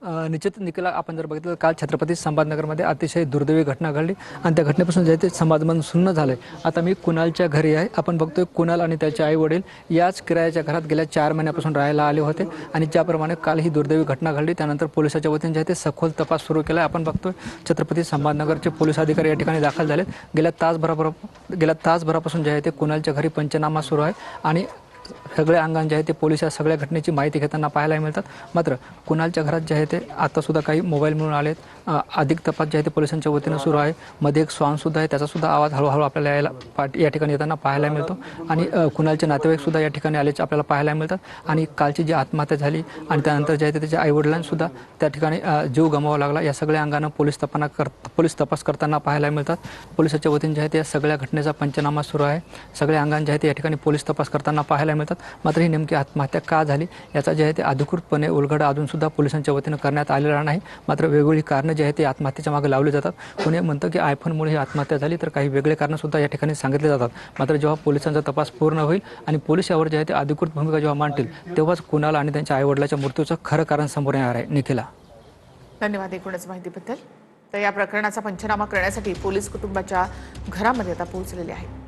निश्चित निखिला, आपण जर बघितलं तर काल छत्रपती संभाजीनगरमध्ये अतिशय दुर्दैवी घटना घडली आणि त्या घटनेपासून जे ते समाजमन सुन्न झालं आहे। आता मी कुणालच्या घरी आहे। आपण बघतोय कुणाल आणि त्याचे आई वडील याच किरायाच्या घरात गेल्या 4 महिन्यापासून राहायला आले होते आणि ज्याप्रमाणे काल ही दुर्दैवी घटना घडली त्यानंतर पोलिसाच्या वतीने जे ते सखोल तपास सुरू केला आहे। आपण बघतोय छत्रपती संभाजीनगरचे पोलीस अधिकारी या ठिकाणी दाखल झालेत। गेल्या तासभरापासून जे आहे ते कुणालच्या घरी पंचनामा सुरू आहे आणि सगळे अंगांचे आहे ते पोलीस या सगळ्या घटनेची माहिती घेताना पाहायला मिळतात। मात्र कुणालच्या घरात जे आहे ते आता सुद्धा काही मोबाईल मिळून आलेत। अधिक तपास जे आहे ते पोलिसांच्या वतीने सुरू आहे। मध्ये एक श्वान सुद्धा आहे, त्याचा सुद्धा आवाज हळूहळू आपल्याला या ठिकाणी येताना पाहायला मिळतो आणि कुणालचे नातेवाईक सुद्धा या ठिकाणी आल्याचे आपल्याला पाहायला मिळतात। आणि कालची जी आत्महत्या झाली आणि त्यानंतर जे आहे ते त्याच्या आईवडिलांसुद्धा त्या ठिकाणी जीव गमवावा लागला, या सगळ्या अंगानं पोलीस तपास करताना पाहायला मिळतात। पोलिसाच्या वतीने जे आहे ते सगळ्या घटनेचा पंचनामा सुरू आहे। सगळ्या अंगांचे जे आहे ते या ठिकाणी पोलीस तपास करताना पाहायला मिळतात। मात्र ही नेमकी आत्महत्या का झाली याचा जे आहे ते अधिकृतपणे उलगडा अजूनसुद्धा पोलिसांच्या वतीने करण्यात आलेला नाही। मात्र वेगवेगळी कारणं जे आहे ते आत्महत्येच्या मागे लावली जातात। कोणी म्हणतं की आयफोनमुळे ही आत्महत्या झाली, तर काही वेगळे कारणंसुद्धा या ठिकाणी सांगितले जातात। मात्र जेव्हा पोलिसांचा तपास पूर्ण होईल आणि पोलीस यावर जे आहे ते अधिकृत भूमिका जेव्हा मांडतील तेव्हाच कुणाल आणि त्यांच्या आईवडिलाच्या मृत्यूचं खरं कारण समोर येणार आहे। निखिला, धन्यवाद एकूणच माहितीबद्दल। तर या प्रकरणाचा पंचनामा करण्यासाठी पोलीस कुटुंबाच्या घरामध्ये आता पोहोचलेले आहेत।